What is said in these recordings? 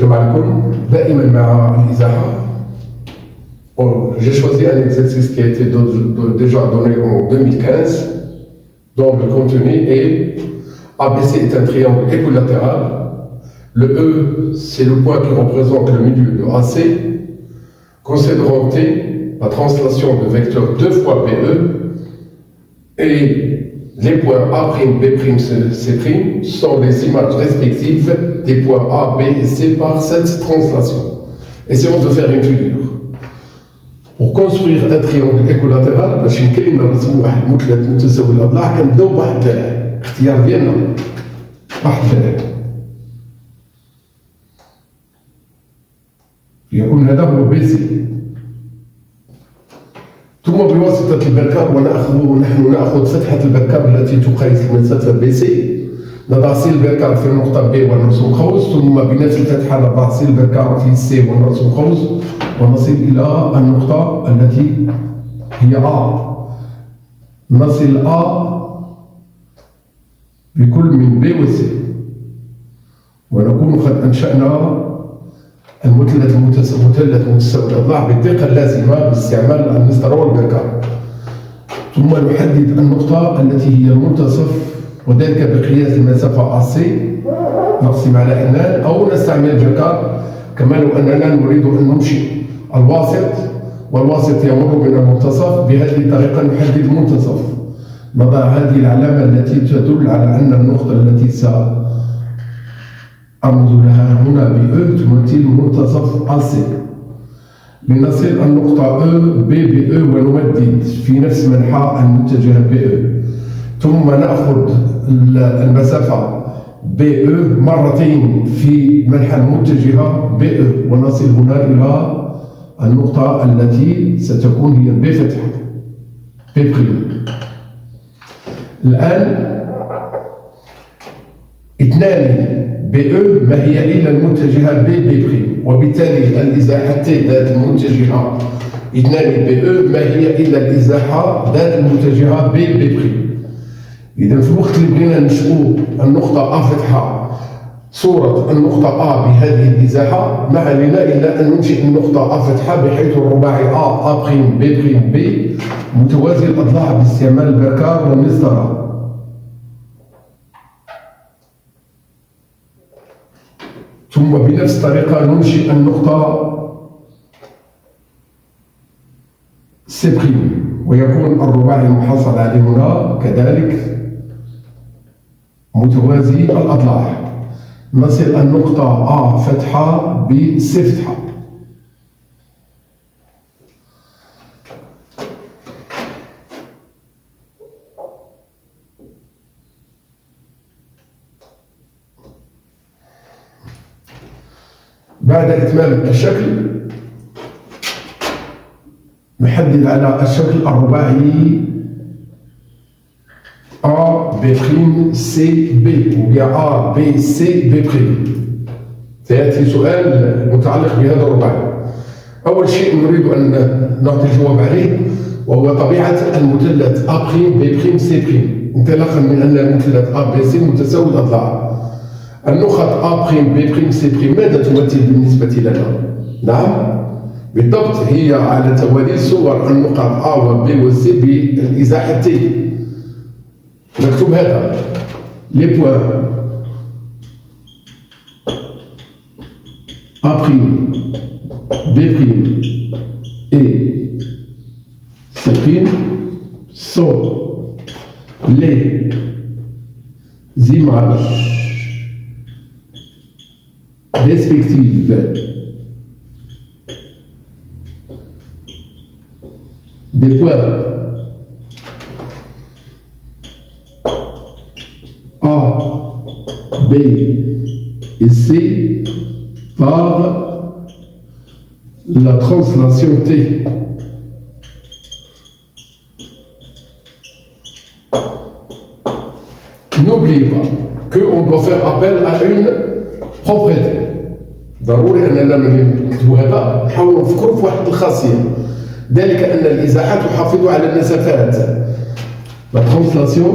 السلام عليكم. دائما مع الإزاحة. J'ai choisi un exercice qui a été déjà donné en 2015, dont le contenu est ABC est un triangle équilatéral. Le E, c'est le point qui représente le milieu de AC. Considérons T, la translation de vecteur 2 fois BE, et les points A', B', C' sont les images respectives des points A, B et C par cette translation. Essayons de faire une figure. Pour construire un triangle équilatéral, باش نكلم نرسموا واحد مثلث متساوي الاضلاع كنبداو بواحد الاختيار ديالنا واحد يكون هذا هو بي سي. ثم بواسطة البركار ونحن نأخذ فتحة البركار التي تقيس المسافة بي سي، نضع سي البركار في النقطة بي ونرسم قوس، ثم بنفس الفتحة نضع سي البركار في سي ونرسم قوس، ونصل إلى النقطة التي هي A. نصل A بكل من B و C، ونكون قد أنشأنا المثلث متساوي الأضلاع بالدقة اللازمة باستعمال المسطرة والبركار. ثم نحدد النقطة التي هي المنتصف، وذلك بقياس المسافة AC، نقسم على إنان أو نستعمل البركار، كما لو أننا نريد أن نمشي الواسط والواسط يمر من المنتصف. بهذه الطريقة نحدد المنتصف، نضع هذه العلامة التي تدل على أن النقطة التي سأرمز لها هنا بE تمثل منتصف AC. لنصل النقطة E B بE ونمدد في نفس منحى المتجه BE، ثم نأخذ المسافة BE مرتين في منحى المتجهة BE، ونصل هنا إلى النقطة التي ستكون هي B فتحة B'. الآن اثنان BE ما هي إلا المتجهة B'، وبالتالي الإزاحة T ذات المتجهة اثنان BE ما هي إلا الإزاحة ذات المتجهة B'. إذا في الوقت اللي بغينا نشوفوا النقطة A فتحة صورة النقطة A بهذه الإزاحة، ما علينا إلا أن ننشئ النقطة A فتحة بحيث الرباعي A B' B متوازي الأضلاع باستعمال البركار والمسطرة. ثم بنفس الطريقة ننشئ النقطة C'، ويكون الرباعي المحصل عليه هنا كذلك متوازي الأضلاع. نصل النقطة A فتحة ب C فتحة. بعد إتمام الشكل نحدد على الشكل الرباعي A B' C B، وبيا A B C B'. سيأتي سؤال متعلق بهذا الرباعي. أول شيء نريد أن نعطي الجواب عليه، وهو طبيعة المثلث A' B' C'، انطلاقا من أن المثلث A B C متساوي الأضلاع. النقط A' B' C' ماذا تمثل بالنسبة لنا؟ نعم بالضبط، هي على توالي صور النقط A و B و C بالإزاحة T. نكتب هذا les points A', B' et C' sont les images respectives des points A, B et C par la translation T. N'oubliez pas qu'on doit faire appel à une propriété. ضروري أننا من نكتبوا هذا نحاولوا نفكروا في واحد الخاصية، ذلك أن الإزاحة تحافظ على المسافات. La translation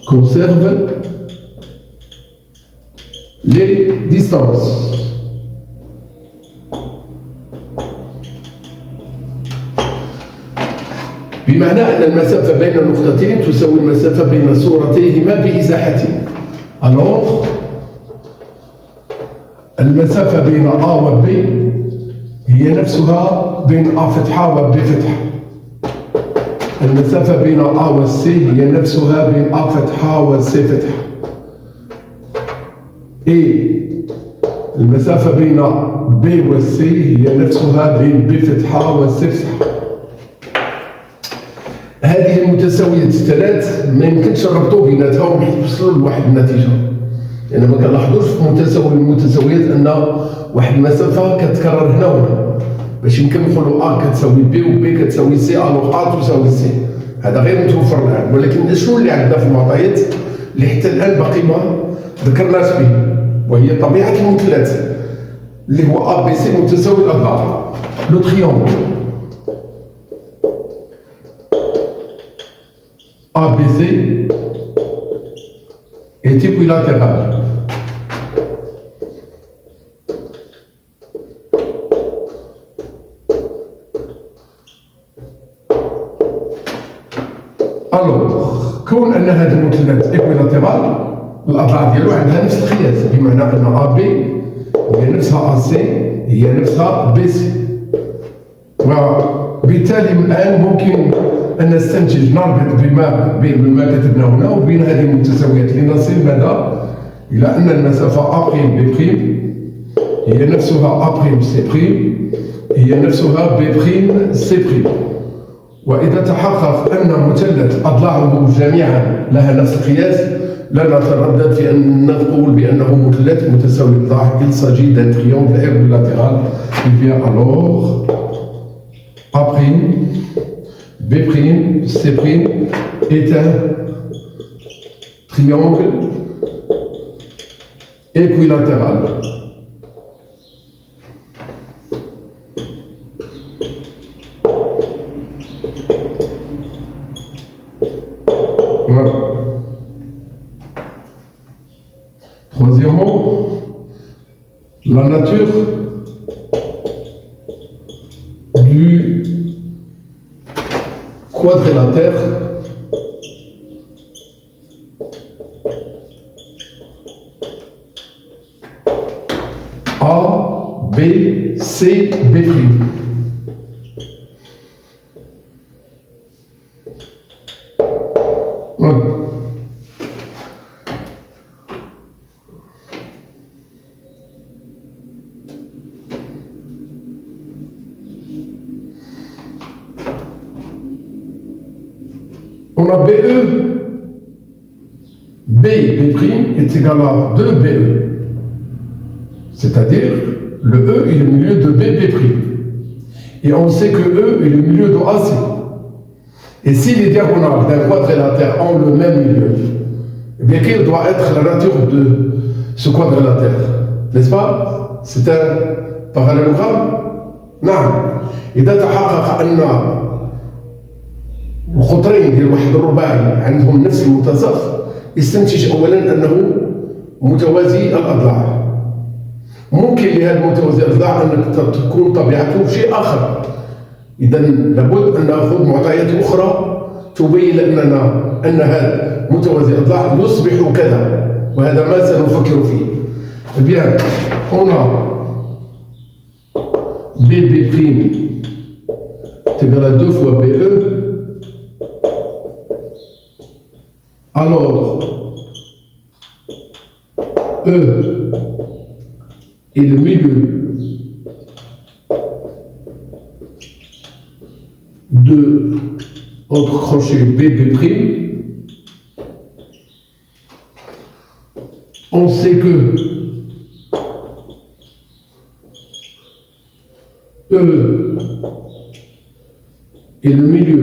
conserve les distances. بمعنى أن المسافة بين النقطتين تساوي المسافة بين صورتيهما بإزاحة. Alors المسافة بين A و B هي نفسها بين A فتحة و B فتحة. المسافة بين A و C هي نفسها بين A فتحة و C فتحة. Et المسافة بين B و C هي نفسها بين B فتحة و C فتحة. هذه المتساويات الثلاث ما يمكنش نربطوا بيناتهم باش نوصلوا لواحد النتيجة. يعني ما كنلاحظوش في متساوي المتساويات أن واحد المسافة كتكرر هنا وهنا. باش يمكن نقولوا A كتساوي B و B كتساوي C ألوغ A تساوي C. هذا غير متوفر الآن، ولكن شنو اللي عندنا في المعطيات اللي حتى الآن باقي ما ذكرناش به، وهي طبيعة المثلث اللي هو A B C متساوي الأضلاع. لو تريونغل ABC est équilatéral. Alors, كون أن هذا المثلث إكويلاتيرال الأضلاع ديالو عندها نفس القياس، بمعنى أن AB هي نفسها AC هي نفسها BC. وبالتالي الآن ممكن أن نستنتج نربط بما كتبنا هنا وبين هذه المتساويات لنصل ماذا؟ إلى أن المسافة A' B' هي نفسها A' C' هي نفسها B' C'. وإذا تحقق أن مثلث أضلاعه جميعا لها نفس القياس لا نتردد في أن نقول بأنه مثلث متساوي الأضلاع. Il s'agit d'un triangle équilatéral. Il y a alors A', B', C' est un triangle équilatéral. Voilà. Troisièmement, la nature du quadrilatère A, B, C, B'. On a BE, B' est égal à 2BE. C'est-à-dire, le E est le milieu de B'. Et on sait que E est le milieu de AC. Et si les diagonales d'un quadrilatère ont le même milieu, eh bien, quelle doit être la nature de ce quadrilatère? N'est-ce pas? C'est un parallélogramme? Non. إذا تحقق أن القطرين ديال واحد الرباعي عندهم نفس المنتصف يستنتج اولا انه متوازي الاضلاع. ممكن لهذا متوازي الاضلاع انك تكون طبيعته شيء اخر. اذا لابد ان ناخذ معطيات اخرى تبين لنا ان هذا متوازي الاضلاع يصبح كذا، وهذا ما سنفكر فيه. بيان هنا B' تبقى 2 fois BE. Alors, E est le milieu de notre crochet B'. On sait que E est le milieu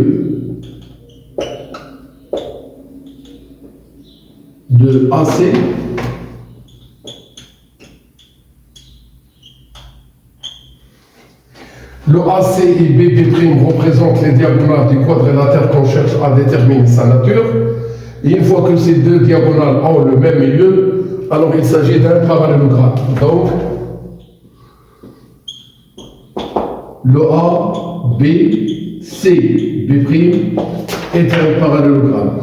de AC le AC et B' représentent les diagonales du quadrilatère qu'on cherche à déterminer sa nature. Et une fois que ces deux diagonales ont le même milieu, alors il s'agit d'un parallélogramme. Donc, le A, B, C, B' est un parallélogramme.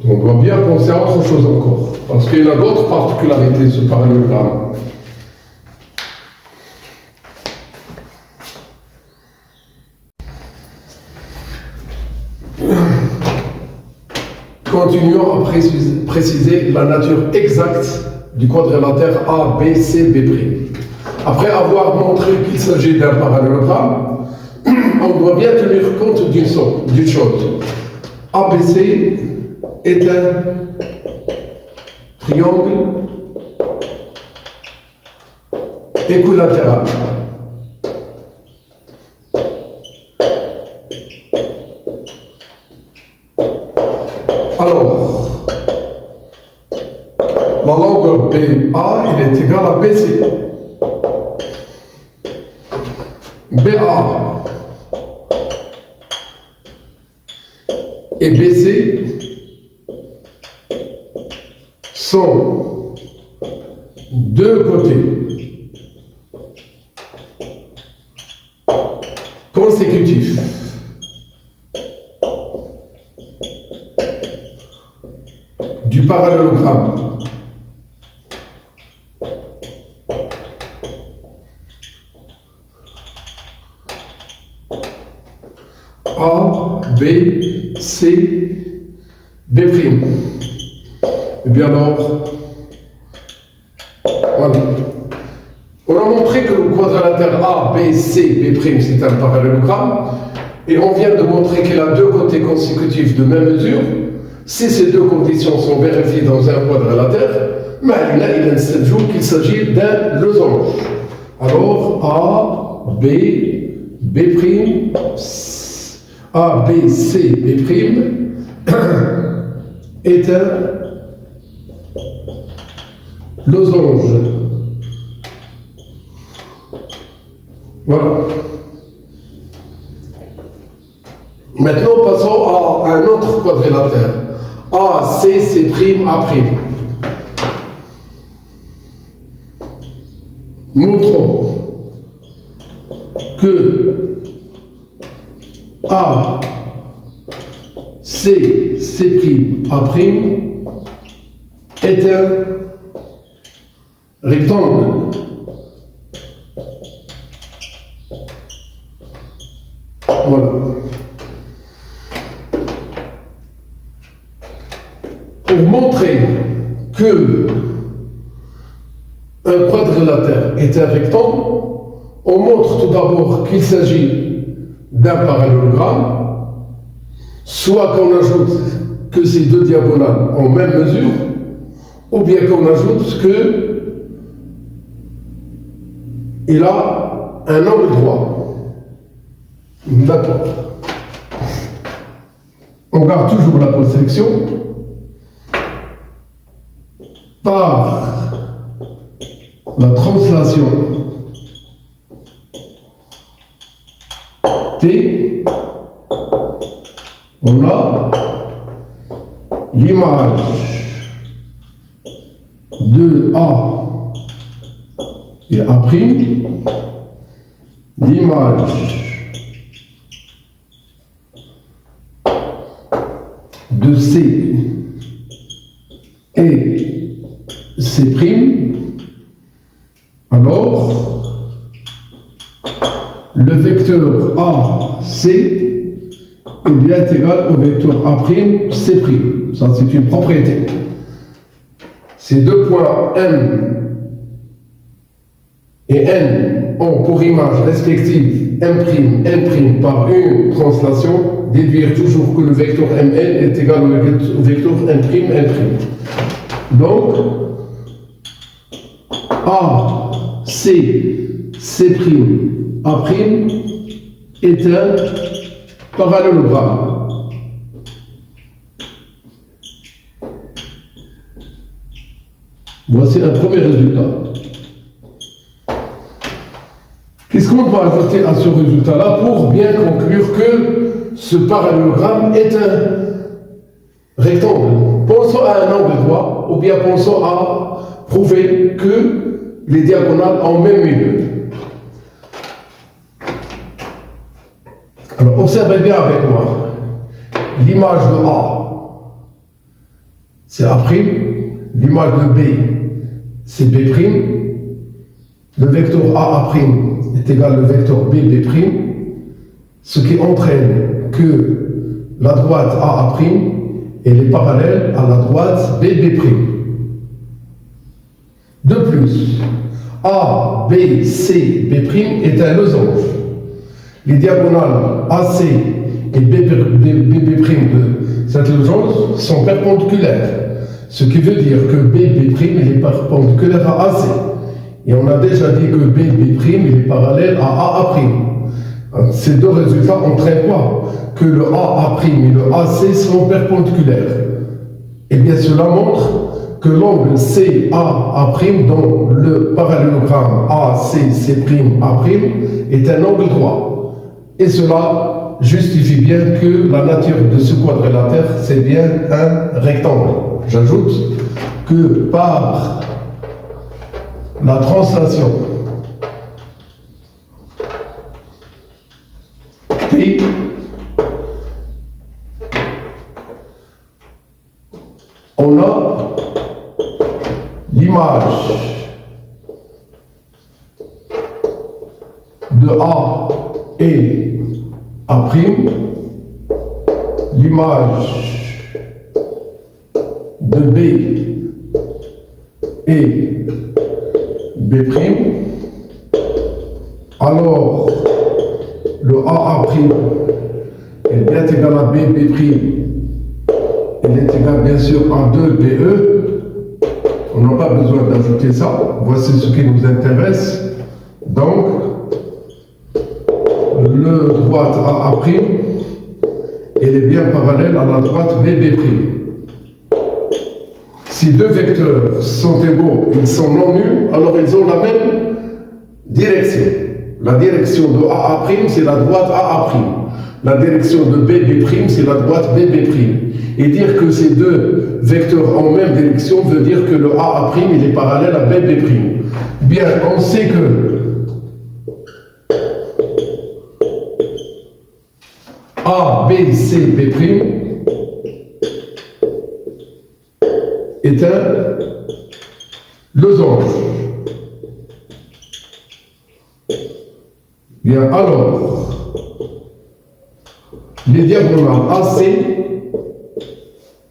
On doit bien penser à autre chose encore, parce qu'il y a d'autres particularités de ce parallélogramme. Continuons à préciser la nature exacte du quadrilatère A, B, C, B'. Après avoir montré qu'il s'agit d'un parallélogramme, on doit bien tenir compte d'une chose. ABC est un triangle équilatéral. Alors, la longueur BA, il est égal à BC. BA et BC sont deux côtés consécutifs du parallélogramme A, B, C, B'. Et bien alors, voilà. On a montré que le quadrilatère A, B, C, B' c'est un parallélogramme, et on vient de montrer qu'il a deux côtés consécutifs de même mesure. Si ces deux conditions sont vérifiées dans un quadrilatère, mais il s'ajoute qu'il s'agit d'un losange. Alors, A, B, B', A, B, C, B' est un losange. Voilà. Maintenant, passons à un autre quadrilatère. A, C, C', A'. Montrons que A, C, C', A' est un rectangle. Voilà. Pour montrer que un quadrilatère est un rectangle, on montre tout d'abord qu'il s'agit d'un parallélogramme, soit qu'on ajoute que ces deux diagonales ont même mesure, ou bien qu'on ajoute qu'il a un angle droit. D'accord. On garde toujours la construction par la translation T. On a l'image de A et A', l'image de C et C', alors le vecteur AC est bien égal au vecteur A', C'. Ça, c'est une propriété. Ces deux points M et N ont pour image respective M', N' par une translation, déduire toujours que le vecteur Mn est égal au vecteur N', N'. Donc, A, C, C', A' est un parallélogramme. Voici un premier résultat. Qu'est-ce qu'on va ajouter à ce résultat-là pour bien conclure que ce parallélogramme est un rectangle? Pensons à un angle droit, ou bien pensons à prouver que les diagonales ont même milieu. Alors, observez bien avec moi. L'image de A, c'est A'. L'image de B, c'est B'. Le vecteur A' est égal au vecteur B', ce qui entraîne que la droite A' elle est parallèle à la droite B'. De plus, A, B, C, B' est un losange. Les diagonales AC et B' de cette losange sont perpendiculaires, ce qui veut dire que B' il est perpendiculaire à AC. Et on a déjà dit que B' il est parallèle à A'. Ces deux résultats entraînent quoi? Que le A' et le AC sont perpendiculaires. Et bien cela montre que l'angle CAA' dans le parallélogramme ACC'A' est un angle droit. Et cela justifie bien que la nature de ce quadrilatère, c'est bien un rectangle. J'ajoute que par la translation P, on a l'image de A et A', l'image de B et B', alors le A' est bien égal à B', il est égal bien sûr à 2BE. On n'a pas besoin d'ajouter ça. Voici ce qui nous intéresse. Donc, le droite A', elle est bien parallèle à la droite B'. Si deux vecteurs sont égaux, ils sont non nuls, alors ils ont la même direction. La direction de A', c'est la droite A'. La direction de B', c'est la droite B'. Et dire que ces deux vecteurs en même direction veut dire que le A', il est parallèle à B'. Bien, on sait que A, B, C, B' est un losange. Bien, alors, les diagonales AC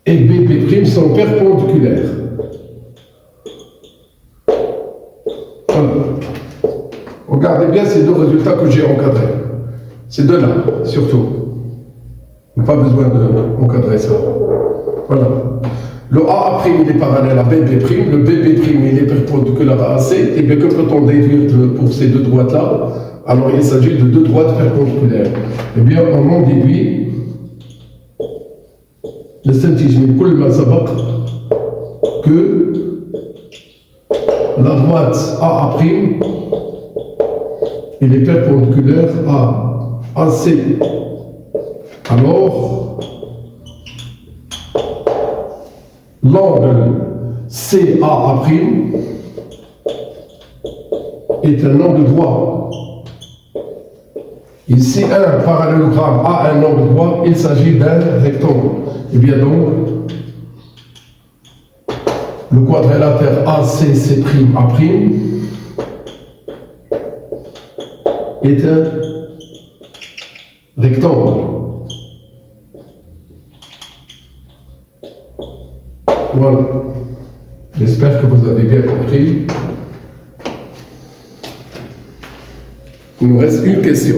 et B' sont perpendiculaires. Alors, regardez bien ces deux résultats que j'ai encadrés. Ces deux-là, surtout. On n'a pas besoin d'encadrer ça. Voilà. Le A' il est parallèle à B', le B', il est perpendiculaire à AC, et bien que peut-on déduire pour ces deux droites-là? Alors il s'agit de deux droites perpendiculaires. Eh bien, on en déduit que la droite A', il est perpendiculaire à AC. Alors, l'angle CAA' est un angle droit. Et si un parallélogramme a un angle droit, il s'agit d'un rectangle. Et bien donc, le quadrilatère ACC'A' est un rectangle. Voilà. J'espère que vous avez bien compris. Il nous reste une question.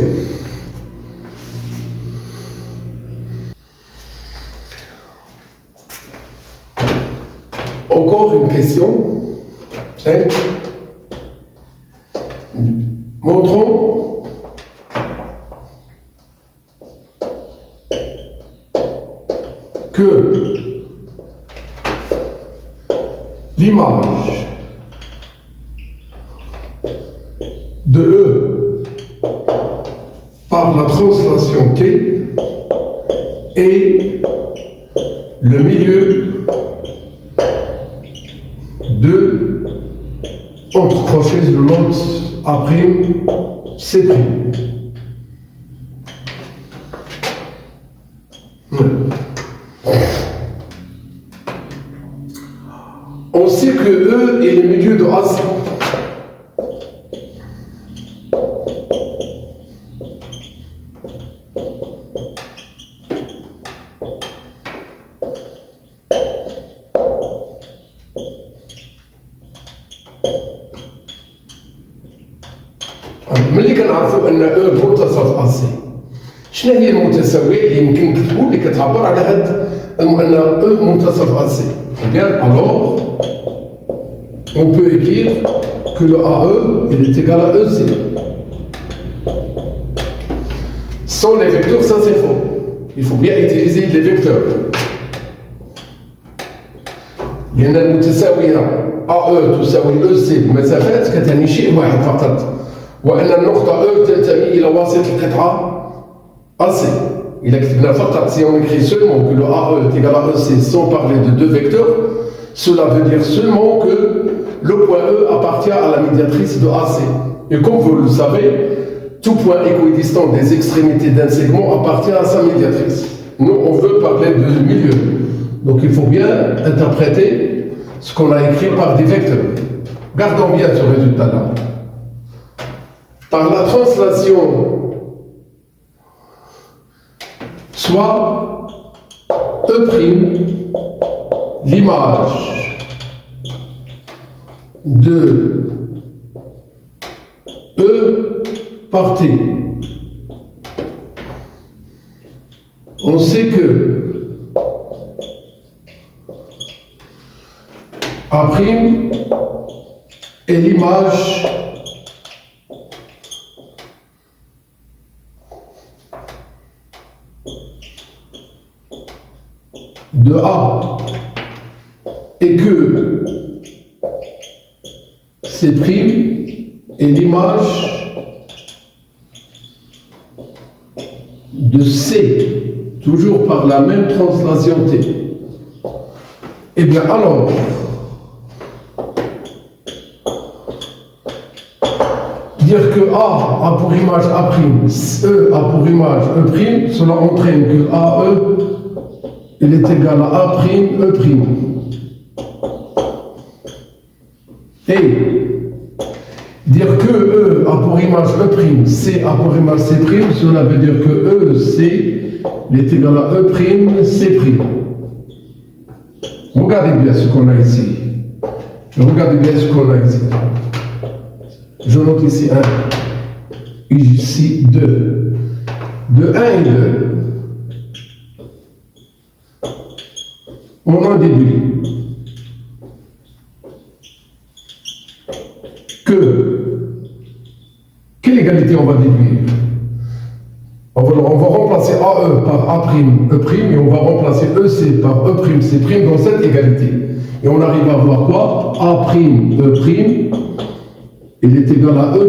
Encore une question. Montrons que l'image par la translation T et le milieu de entre crochets de l'autre A', C'. On sait que E est le milieu de AC. ملي كنعرفوا ان او منتصف اسي، شنو هي المتساويه اللي يمكن نكتبوا اللي كتعبر على هذا ان او منتصف اسي؟ Bien, alors, on peut écrire que le AE il est égal à EC. Sans les vecteurs, ça c'est faux. Il faut bien utiliser les vecteurs. لأن المتساوية AE تساوي EC بمسافات كتعني شيء واحد فقط، وأن النقطة E تنتمي إلى واسط القطعة AC. Il a كتبنا فقط si on écrit seulement que le AE est égal à EC sans parler de deux vecteurs, cela veut dire seulement que le point E appartient à la médiatrice de AC. Et comme vous le savez, tout point équidistant des extrémités d'un segment appartient à sa médiatrice. Nous, on veut parler de milieu. Donc il faut bien interpréter ce qu'on a écrit par des vecteurs. Gardons bien ce résultat-là. Par la translation, soit E', l'image de E par T. On sait que A' est l'image de A et que C' est l'image de C, toujours par la même translation T. Eh bien alors, dire que A a pour image A', E a pour image E', cela entraîne que AE il est égal à A', E'. Et dire que E a pour image E', C a pour image C', cela veut dire que EC est égal à E', C'. Regardez bien ce qu'on a ici. Regardez bien ce qu'on a ici. Je note ici 1, ici 2. De 1 et 2. On en déduit quelle égalité on va déduire? On va remplacer AE par A', E', et on va remplacer EC par E', C' dans cette égalité. Et on arrive à voir quoi? A', E', il est égal à E',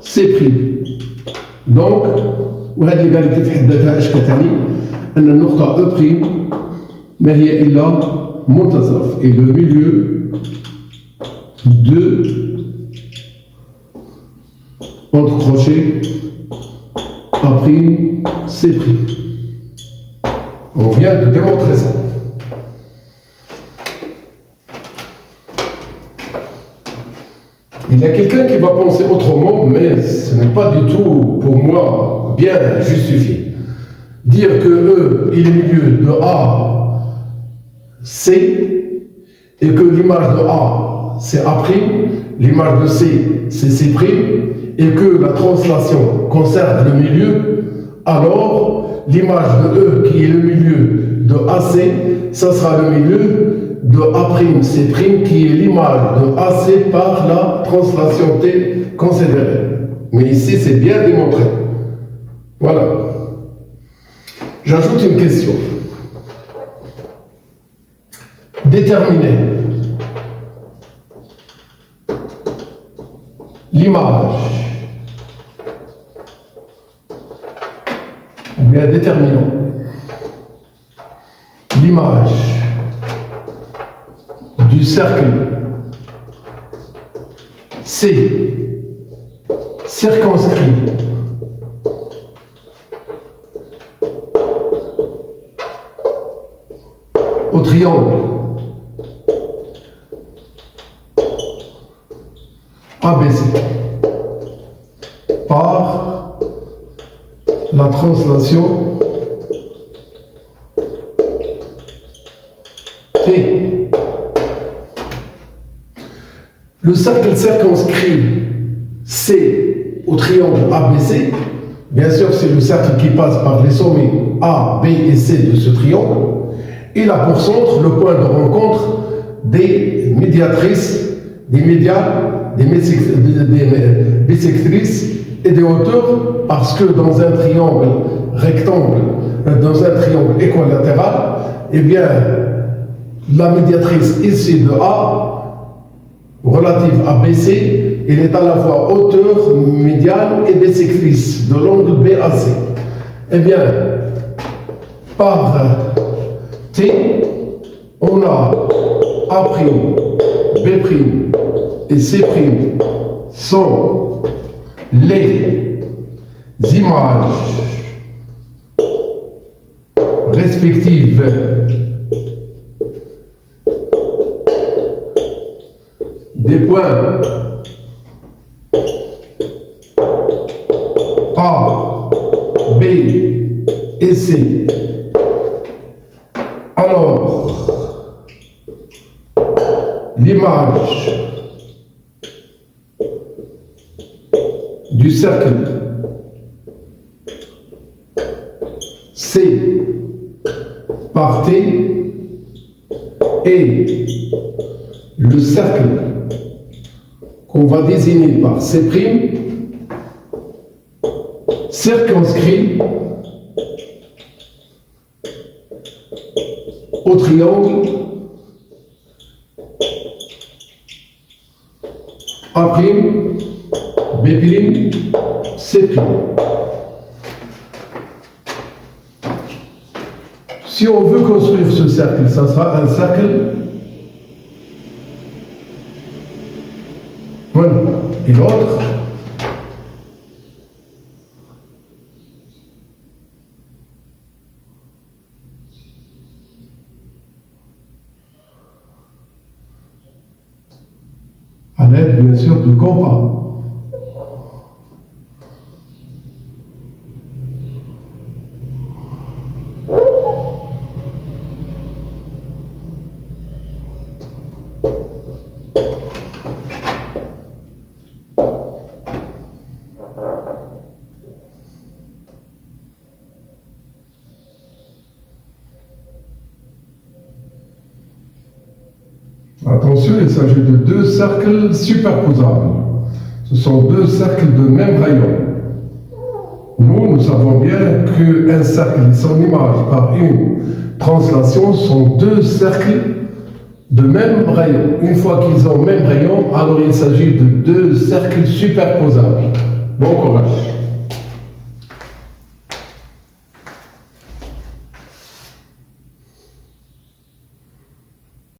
C'. Donc, وهذه الإيجاليتي في حد ذاتها اش كتعني؟ أن النقطة E' ما هي إلا منتصف et le milieu de entre crochets A', C'. On vient de démontrer ça. Il y a quelqu'un qui va penser autrement, mais ce n'est pas du tout pour moi bien justifié. Dire que E est le milieu de A, C, et que l'image de A, c'est A', l'image de C, c'est C', et que la translation conserve le milieu, alors l'image de E qui est le milieu de AC, ça sera le milieu de A', C', qui est l'image de AC par la translation T considérée. Mais ici, c'est bien démontré. Voilà. J'ajoute une question. Déterminer l'image bien déterminons l'image du cercle C circonscrit au triangle ABC par la translation T. Le cercle circonscrit C au triangle ABC, bien sûr c'est le cercle qui passe par les sommets A, B et C de ce triangle. Il a pour centre le point de rencontre des médiatrices, des médias, des bissectrices et des hauteurs, parce que dans un triangle rectangle, dans un triangle équilatéral, eh bien, la médiatrice ici de A, relative à BC, elle est à la fois hauteur, médiane et bissectrice de l'angle BAC. Eh bien, par T, on a A', B' et C' sont les images respectives des points A, B et C. Alors, l'image du cercle C par T et le cercle qu'on va désigner par C' circonscrit au triangle A', B', C'. Si on veut construire ce cercle, ça sera un cercle. Voilà. Et l'autre, à l'aide bien sûr de compas. Attention, il s'agit de deux cercles superposables. Ce sont deux cercles de même rayon. Nous savons bien qu'un cercle et son image par une translation sont deux cercles de même rayon. Une fois qu'ils ont même rayon, alors il s'agit de deux cercles superposables. Bon courage.